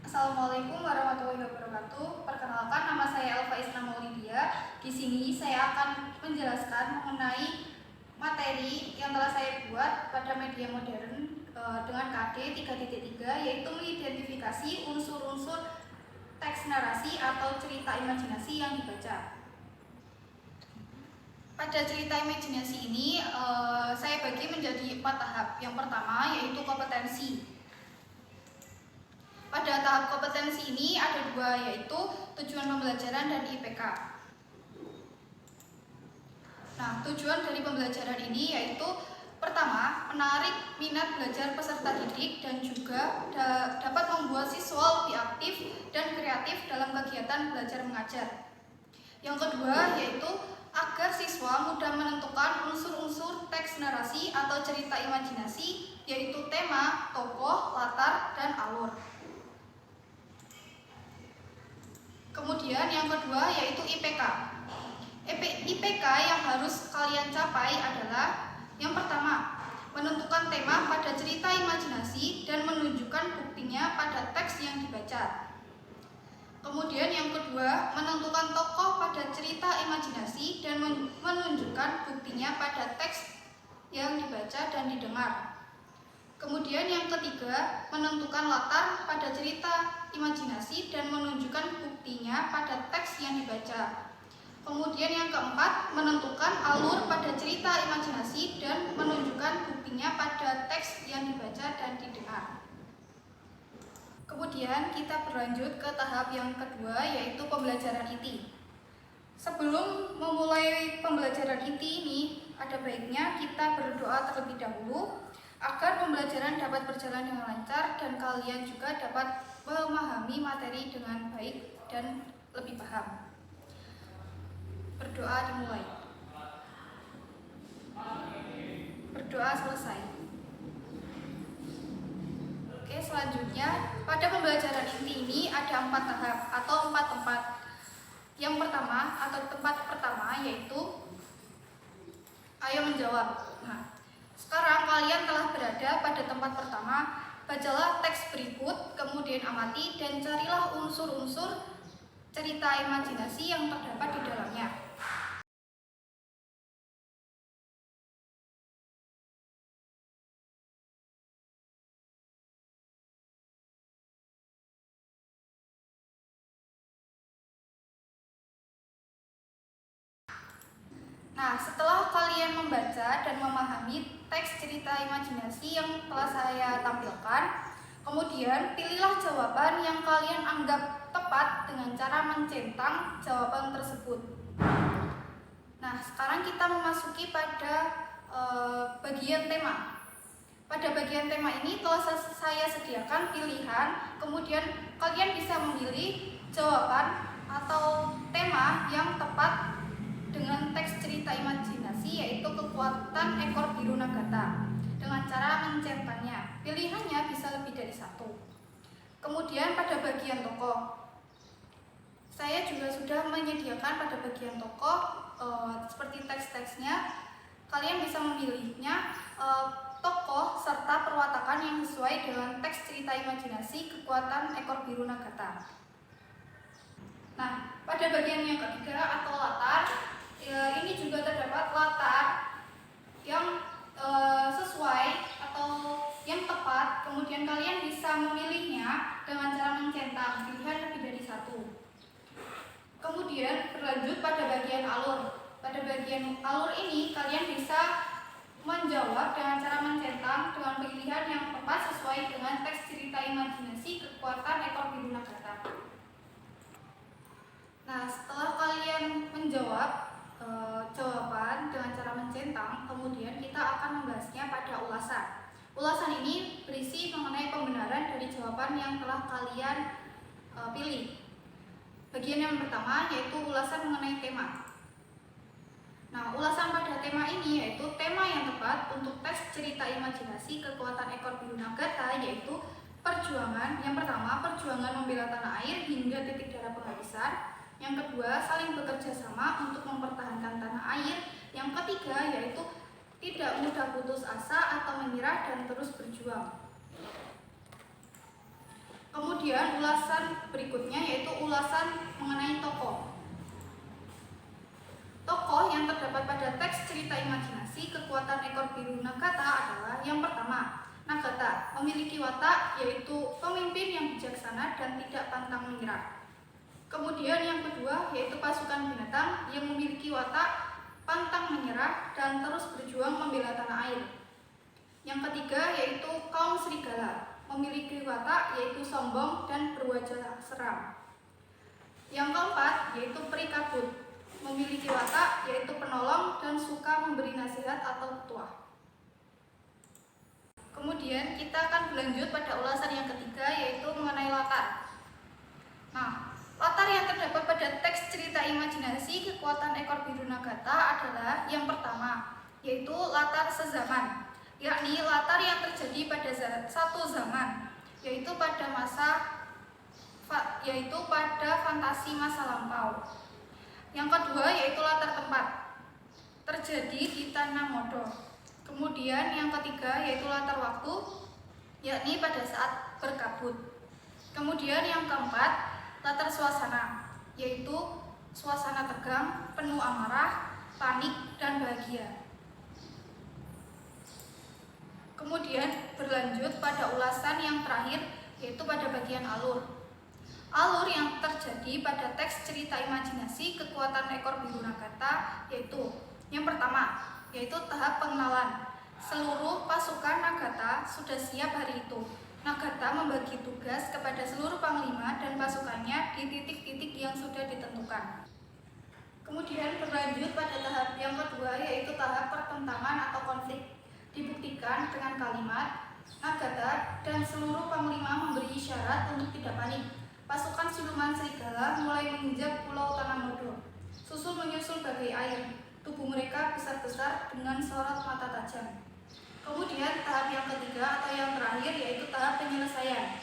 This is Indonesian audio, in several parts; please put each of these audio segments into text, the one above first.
Assalamualaikum warahmatullahi wabarakatuh. Perkenalkan, nama saya Elva Isna Maulidia. Di sini saya akan menjelaskan mengenai materi yang telah saya buat pada media modern dengan KD 3.3, yaitu mengidentifikasi unsur-unsur teks narasi atau cerita imajinasi yang dibaca. Pada cerita imajinasi ini saya bagi menjadi 4 tahap. Yang pertama yaitu kompetensi. Pada tahap kompetensi ini ada 2, yaitu tujuan pembelajaran dan IPK. Nah, tujuan dari pembelajaran ini yaitu pertama, menarik minat belajar peserta didik dan juga dapat membuat siswa lebih aktif dan kreatif dalam kegiatan belajar mengajar. Yang kedua yaitu agar siswa mudah menentukan unsur-unsur teks narasi atau cerita imajinasi, yaitu tema, tokoh, latar, dan alur. Kemudian yang kedua yaitu IPK. IPK yang harus kalian capai adalah yang pertama, menentukan tema pada cerita imajinasi dan menunjukkan buktinya pada teks yang dibaca. Kemudian yang kedua, menentukan tokoh pada cerita imajinasi dan menunjukkan buktinya pada teks yang dibaca dan didengar. Kemudian yang ketiga, menentukan latar pada cerita imajinasi dan menunjukkan buktinya pada teks yang dibaca. Kemudian yang keempat, menentukan alur pada cerita imajinasi dan menunjukkan buktinya pada teks yang dibaca dan didengar. Kemudian kita berlanjut ke tahap yang kedua, yaitu pembelajaran inti. Sebelum memulai pembelajaran inti ini, ada baiknya kita berdoa terlebih dahulu agar pembelajaran dapat berjalan dengan lancar dan kalian juga dapat memahami materi dengan baik dan lebih paham. Berdoa dimulai. Berdoa selesai. Oke, selanjutnya pada pembelajaran inti ini ada 4 tahap atau 4 tempat. Yang pertama atau tempat pertama yaitu ayo menjawab. Nah, sekarang kalian telah berada pada tempat pertama. Bacalah teks berikut, kemudian amati dan carilah unsur-unsur cerita imajinasi yang terdapat di dalamnya. Nah, setelah kalian membaca dan memahami teks cerita imajinasi yang telah saya tampilkan, kemudian pilihlah jawaban yang kalian anggap tepat dengan cara mencentang jawaban tersebut. Nah, sekarang kita memasuki pada bagian tema. Pada bagian tema ini telah saya sediakan pilihan, kemudian kalian bisa memilih jawaban atau tema yang tepat dengan teks cerita imajinasi, yaitu kekuatan ekor biru Nagata, dengan cara mencentangnya. Pilihannya bisa lebih dari 1. Kemudian pada bagian tokoh, saya juga sudah menyediakan pada bagian tokoh seperti teks-teksnya. Kalian bisa memilihnya tokoh serta perwatakan yang sesuai dengan teks cerita imajinasi kekuatan ekor biru Nagata. Nah, pada bagian yang ketiga atau latar, ini juga terdapat latar yang sesuai atau yang tepat. Kemudian kalian bisa memilihnya dengan cara mencentang, pilihan lebih dari 1. Kemudian berlanjut pada bagian alur. Pada bagian alur ini kalian bisa menjawab dengan cara mencentang dengan pilihan yang tepat sesuai dengan teks cerita imajinasi kekuatan ekor biru Nagata. Nah, setelah kalian menjawab jawaban dengan cara mencentang, kemudian kita akan membahasnya pada ulasan. Ulasan ini berisi mengenai pembenaran dari jawaban yang telah kalian pilih. Bagian yang pertama yaitu ulasan mengenai tema. Nah, ulasan pada tema ini yaitu tema yang tepat untuk teks cerita imajinasi kekuatan ekor biru Nagata, yaitu perjuangan. Yang pertama, perjuangan membela tanah air hingga titik darah penghabisan. Yang kedua, saling bekerja sama untuk mempertahankan tanah air. Yang ketiga, yaitu tidak mudah putus asa atau menyerah dan terus berjuang. Kemudian ulasan berikutnya yaitu ulasan mengenai tokoh. Tokoh yang terdapat pada teks cerita imajinasi Kekuatan Ekor Biru Nagata adalah yang pertama, Nagata, memiliki watak yaitu pemimpin yang bijaksana dan tidak pantang menyerah. Kemudian yang kedua yaitu pasukan binatang yang memiliki watak pantang menyerah dan terus berjuang membela tanah air. Yang ketiga yaitu kaum serigala, memiliki watak yaitu sombong dan berwajah seram. Yang keempat yaitu peri kabut, memiliki watak yaitu penolong dan suka memberi nasihat atau petuah. Kemudian kita akan berlanjut pada ulasan yang ketiga yaitu mengenai latar. Nah, latar yang terdapat pada teks cerita imajinasi Kekuatan Ekor Biru Nagata adalah yang pertama yaitu latar sezaman, yakni latar yang terjadi pada satu zaman, yaitu pada fantasi masa lampau. Yang kedua yaitu latar tempat, terjadi di Tanah Modor. Kemudian yang ketiga yaitu latar waktu, yakni pada saat berkabut. Kemudian yang keempat latar suasana, yaitu suasana tegang, penuh amarah, panik, dan bahagia. Kemudian berlanjut pada ulasan yang terakhir yaitu pada bagian alur. Alur yang terjadi pada teks cerita imajinasi Kekuatan Ekor Biru Nagata yaitu yang pertama, yaitu tahap pengenalan. Seluruh pasukan Nagata sudah siap hari itu. Nagata membagi tugas kepada seluruh panglima dan pasukannya di titik-titik yang sudah ditentukan. Kemudian berlanjut pada tahap yang kedua yaitu tahap pertentangan atau konflik. Dibuktikan dengan kalimat Nagata dan seluruh panglima memberi isyarat untuk tidak panik. Pasukan siluman serigala mulai menginjak pulau Tanah Modor. Susul menyusul bagai air. Tubuh mereka besar-besar dengan sorot mata tajam. Kemudian tahap yang ketiga atau yang terakhir yaitu tahap penyelesaian,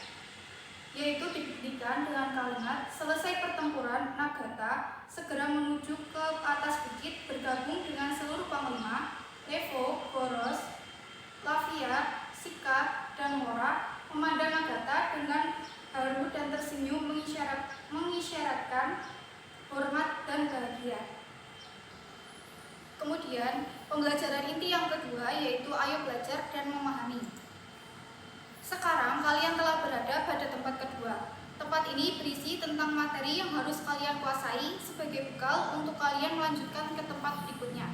yaitu dibuktikan dengan kalimat selesai pertempuran Nagata segera menuju ke atas bukit bergabung dengan seluruh panglima Levo, Boros, Lavia, Sika, dan Mora memandang Nagata dengan haru dan tersenyum mengisyaratkan hormat dan bahagia. Kemudian, pembelajaran inti yang kedua yaitu ayo belajar dan memahami. Sekarang kalian telah berada pada tempat kedua. Tempat ini berisi tentang materi yang harus kalian kuasai sebagai bekal untuk kalian melanjutkan ke tempat berikutnya.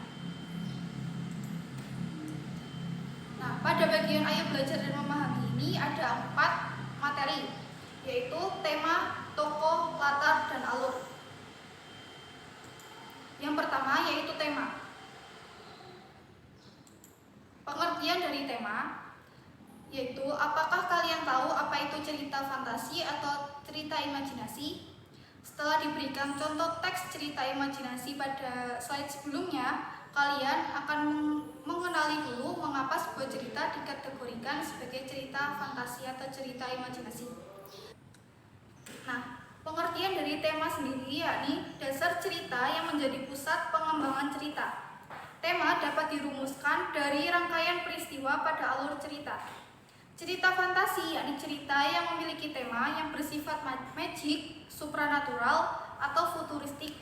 Nah, pada bagian ayo belajar dan memahami ini ada 4 materi, yaitu tema, tokoh, latar, dan alur. Yang pertama yaitu tema. Pengertian dari tema yaitu apakah kalian tahu apa itu cerita fantasi atau cerita imajinasi? Setelah diberikan contoh teks cerita imajinasi pada slide sebelumnya, kalian akan mengenali dulu mengapa sebuah cerita dikategorikan sebagai cerita fantasi atau cerita imajinasi. Nah, pengertian dari tema sendiri yakni dasar cerita yang menjadi pusat pengembangan cerita. Tema dapat dirumuskan dari rangkaian peristiwa pada alur cerita. Cerita fantasi yakni cerita yang memiliki tema yang bersifat magic, supranatural, atau futuristik.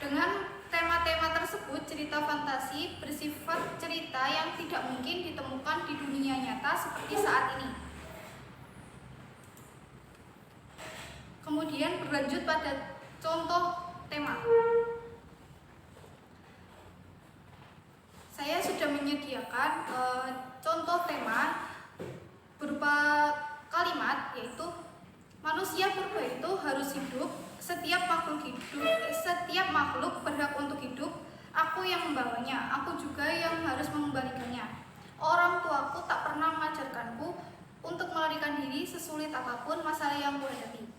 Dengan tema-tema tersebut, cerita fantasi bersifat cerita yang tidak mungkin ditemukan di dunia nyata seperti saat ini. Kemudian berlanjut pada contoh tema. Saya sudah menyediakan contoh tema berupa kalimat yaitu manusia purba itu harus hidup, setiap makhluk berhak untuk hidup, aku yang membawanya, aku juga yang harus mengembalikannya. Orang tuaku tak pernah mengajarkanku untuk melarikan diri sesulit apapun masalah yang kuhadapi.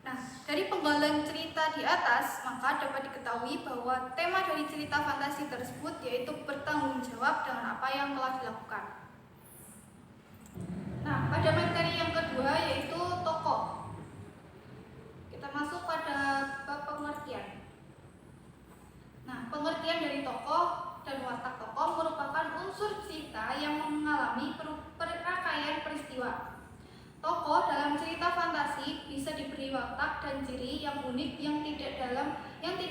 Nah, dari penggalan cerita di atas, maka dapat diketahui bahwa tema dari cerita fantasi tersebut yaitu bertanggung jawab dengan apa yang telah dilakukan. Nah, pada materi yang kedua yaitu tokoh. Kita masuk pada bab pengertian. Nah, pengertian dari tokoh dan watak tokoh merupakan unsur cerita yang mengalami perangkaian peristiwa. Tokoh dalam cerita fantasi dan ciri yang unik yang tidak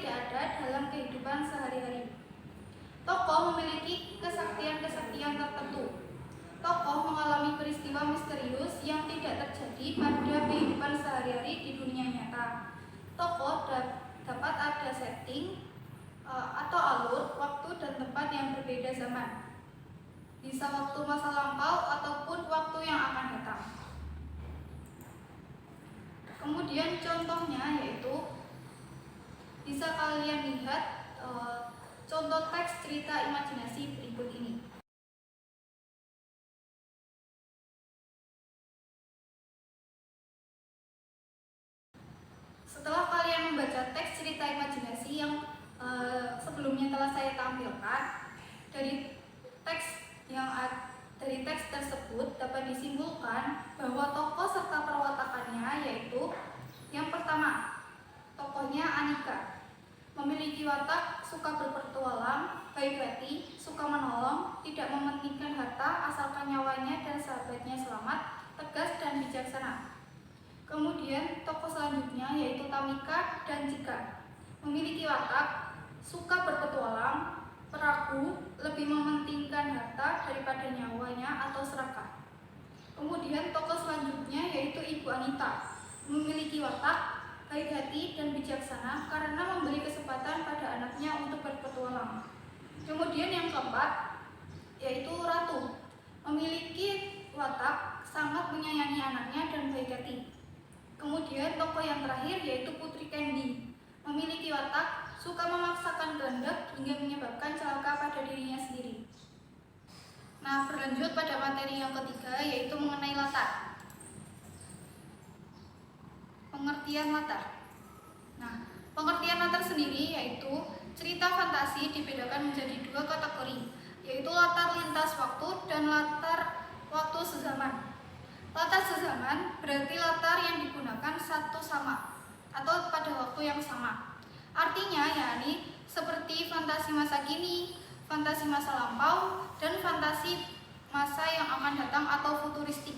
ada dalam kehidupan sehari-hari. Tokoh memiliki kesaktian-kesaktian tertentu. Tokoh mengalami peristiwa misterius yang tidak terjadi pada kehidupan sehari-hari di dunia nyata. Tokoh dapat ada setting atau alur, waktu dan tempat yang berbeda zaman. Bisa waktu masa lampau ataupun waktu yang akan datang. Kemudian contohnya yaitu bisa kalian lihat contoh teks cerita imajinasi berikut ini. Setelah kalian membaca teks cerita imajinasi yang sebelumnya telah saya tampilkan, dari teks tersebut dapat disimpulkan bahwa tokoh serta perwatakannya yaitu yang pertama, tokohnya Anika, memiliki watak suka berpetualang, baik hati, suka menolong, tidak mementingkan harta asalkan nyawanya dan sahabatnya selamat, tegas dan bijaksana. Kemudian tokoh selanjutnya yaitu Tamika dan Cika, memiliki watak suka berpetualang, peragu, lebih mementingkan harta daripada nyawanya atau serakah. Kemudian tokoh selanjutnya yaitu Ibu Anita, memiliki watak baik hati dan bijaksana karena memberi kesempatan pada anaknya untuk berpetualang. Kemudian yang keempat yaitu Ratu, memiliki watak sangat menyayangi anaknya dan baik hati. Kemudian tokoh yang terakhir yaitu Putri Candy, memiliki watak suka memaksakan kehendak hingga menyebabkan celaka pada dirinya sendiri. Nah, berlanjut pada materi yang ketiga yaitu mengenai latar. Pengertian latar. Nah, pengertian latar sendiri yaitu cerita fantasi dibedakan menjadi dua kategori, yaitu latar lintas waktu dan latar waktu sezaman. Latar sezaman berarti latar yang digunakan satu sama atau pada waktu yang sama. Artinya yakni seperti fantasi masa kini, fantasi masa lampau, dan fantasi masa yang akan datang atau futuristik.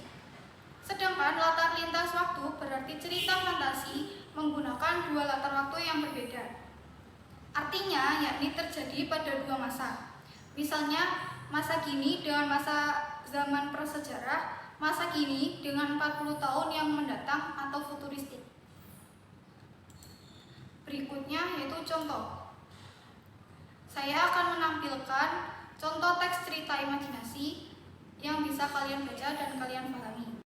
Sedangkan latar lintas waktu berarti cerita fantasi menggunakan dua latar waktu yang berbeda. Artinya yakni terjadi pada dua masa. Misalnya masa kini dengan masa zaman prasejarah, masa kini dengan 40 tahun yang mendatang atau futuristik. Berikutnya yaitu contoh. Saya akan menampilkan contoh teks cerita imajinasi yang bisa kalian baca dan kalian pahami.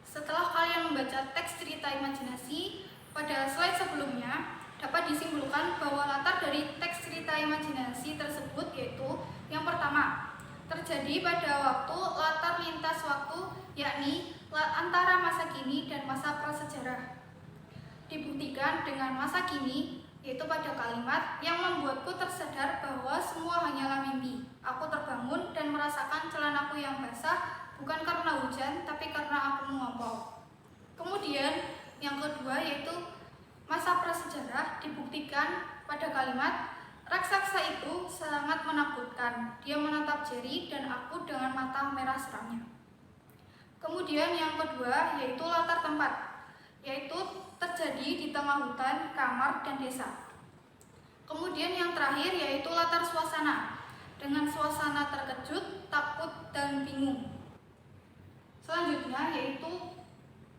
Setelah kalian membaca teks cerita imajinasi pada slide sebelumnya, dapat disimpulkan bahwa latar dari teks cerita imajinasi tersebut yaitu yang pertama, terjadi pada waktu latar lintas waktu yakni antara masa kini dan masa prasejarah. Dibuktikan dengan masa kini yaitu pada kalimat yang membuatku tersadar bahwa semua hanyalah mimpi. Aku terbangun dan merasakan celanaku yang basah bukan karena hujan tapi karena aku mengompol. Kemudian yang kedua yaitu masa prasejarah dibuktikan pada kalimat raksasa itu sangat menakutkan. Dia menatap Jerry dan aku dengan mata merah seramnya. Kemudian yang kedua yaitu latar tempat, yaitu terjadi di tengah hutan, kamar, dan desa. Kemudian yang terakhir yaitu latar suasana, dengan suasana terkejut, takut, dan bingung. Selanjutnya yaitu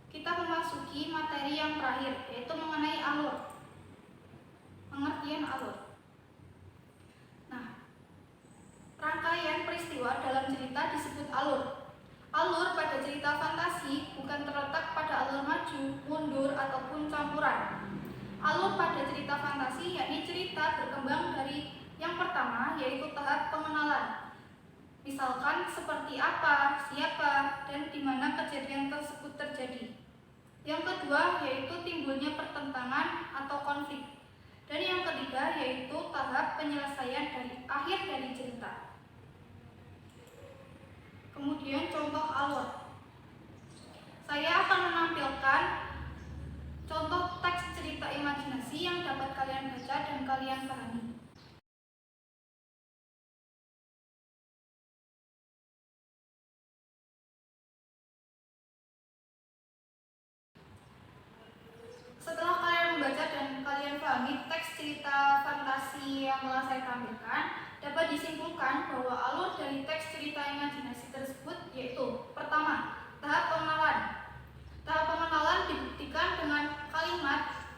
kita memasuki materi yang terakhir, yaitu mengenai alur. Pengertian alur. Nah, rangkaian peristiwa dalam cerita disebut alur. Alur pada cerita fantasi bukan terletak pada alur maju, mundur, ataupun campuran. Alur pada cerita fantasi yakni cerita berkembang dari yang pertama yaitu tahap pengenalan. Misalkan seperti apa, siapa, dan di mana kejadian tersebut terjadi. Yang kedua yaitu timbulnya pertentangan atau konflik. Dan yang ketiga yaitu tahap penyelesaian dari akhir dari cerita. Kemudian contoh alur. Saya akan menampilkan contoh teks cerita imajinasi yang dapat kalian baca dan kalian pahami. dapat disimpulkan bahwa alur dari teks cerita imajinasi tersebut yaitu: pertama, tahap pengenalan. Tahap pengenalan dibuktikan dengan kalimat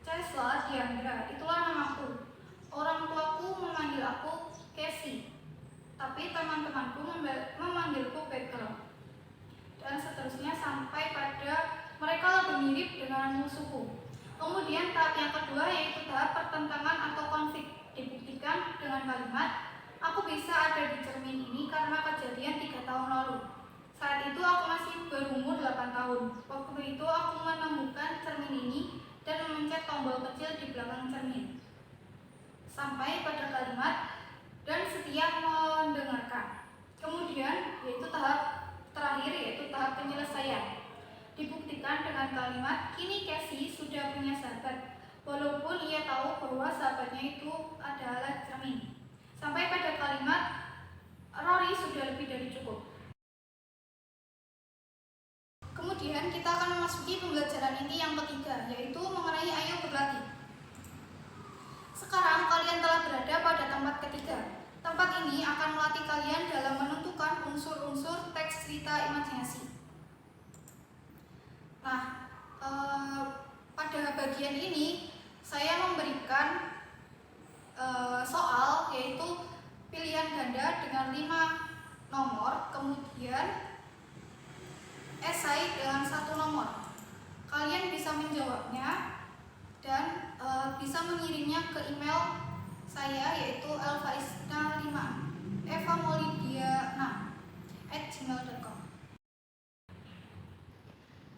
Cesla Diandra, itulah namaku. Orang tuaku memanggil aku Casey, tapi teman-temanku memanggilku Bekel. Dan seterusnya sampai pada mereka lebih mirip dengan musuhku. Kemudian tahap yang kedua yaitu tahap pertentangan atau konflik, dibuktikan dengan kalimat aku bisa ada di cermin ini karena kejadian 3 tahun lalu. Saat itu aku masih berumur 8 tahun. Waktu itu aku menemukan cermin ini dan memencet tombol kecil di belakang cermin. Sampai pada kalimat dan setia mendengarkan. Kemudian yaitu tahap terakhir yaitu tahap penyelesaian, dibuktikan dengan kalimat kini Casey sudah punya sahabat, walaupun ia tahu bahwa sahabatnya itu adalah cermin. Sampai pada kalimat Rory sudah lebih dari cukup. Kemudian kita akan memasuki pembelajaran inti yang ketiga, yaitu mengenai ayo berlatih. Sekarang kalian telah berada pada tempat ketiga. Tempat ini akan melatih kalian dalam menentukan unsur-unsur teks cerita imajinasi. Nah, pada bagian ini saya memberikan soal yaitu pilihan ganda dengan 5 nomor, kemudian esai dengan 1 nomor. Kalian bisa menjawabnya dan bisa mengirimnya ke email saya yaitu elvaisna5evamolidia6@gmail.com.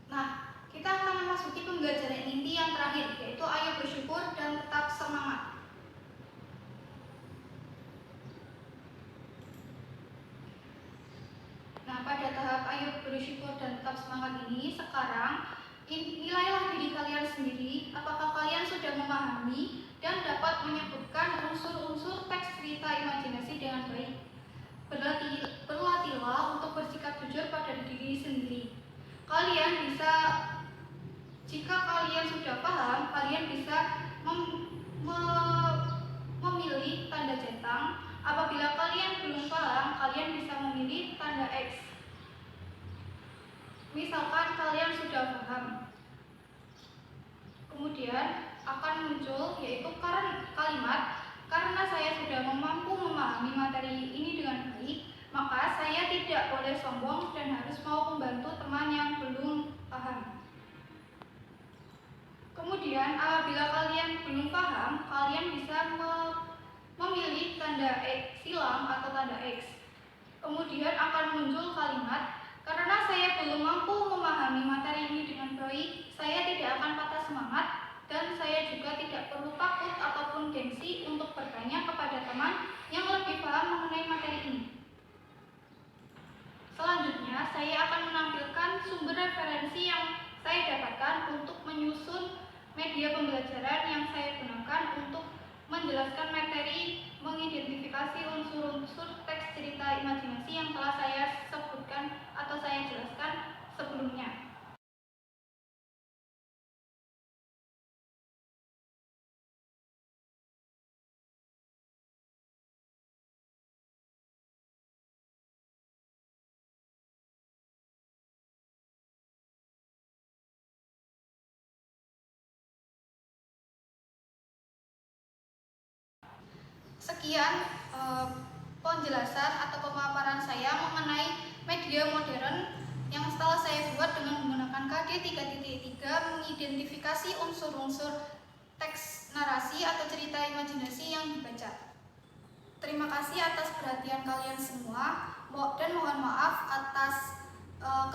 Nah, kita akan memasuki pembelajaran inti yang terakhir, yaitu ayo bersyukur dan tetap semangat. Nah, pada tahap ayo bersyukur dan tetap semangat ini, sekarang nilailah diri kalian sendiri, apakah kalian sudah memahami dan dapat menyebutkan unsur-unsur teks cerita imajinasi dengan baik. Berlatihlah untuk bersikap jujur pada diri sendiri. Kalian bisa, jika kalian sudah paham, kalian bisa memilih tanda centang. Apabila kalian belum paham, kalian bisa memilih tanda X. Misalkan kalian sudah paham, kemudian akan muncul yaitu kalimat karena saya sudah mampu memahami materi ini dengan baik, maka saya tidak boleh sombong dan harus mau membantu teman yang belum paham. Kemudian apabila kalian belum paham, kalian bisa memilih tanda X silang atau tanda X. Kemudian akan muncul kalimat karena saya belum mampu memahami materi ini dengan baik, saya tidak akan patah semangat dan saya juga tidak perlu takut ataupun gengsi untuk bertanya kepada teman yang lebih paham mengenai materi ini. Selanjutnya, saya akan menampilkan sumber referensi yang saya dapatkan untuk menyusun media pembelajaran yang saya gunakan untuk menjelaskan materi, mengidentifikasi unsur-unsur teks cerita imajinasi yang telah saya sebutkan atau saya jelaskan sebelumnya. Sekian penjelasan atau pemaparan saya mengenai media modern yang setelah saya buat dengan menggunakan KD 3.3 mengidentifikasi unsur-unsur teks narasi atau cerita imajinasi yang dibaca. Terima kasih atas perhatian kalian semua dan mohon maaf atas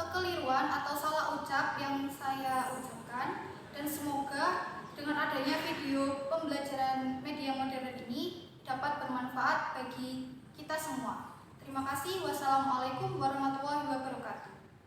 kekeliruan atau salah ucap yang saya ucapkan, dan semoga dengan adanya video pembelajaran media modern ini dapat bermanfaat bagi kita semua. Terima kasih. Wassalamualaikum warahmatullahi wabarakatuh.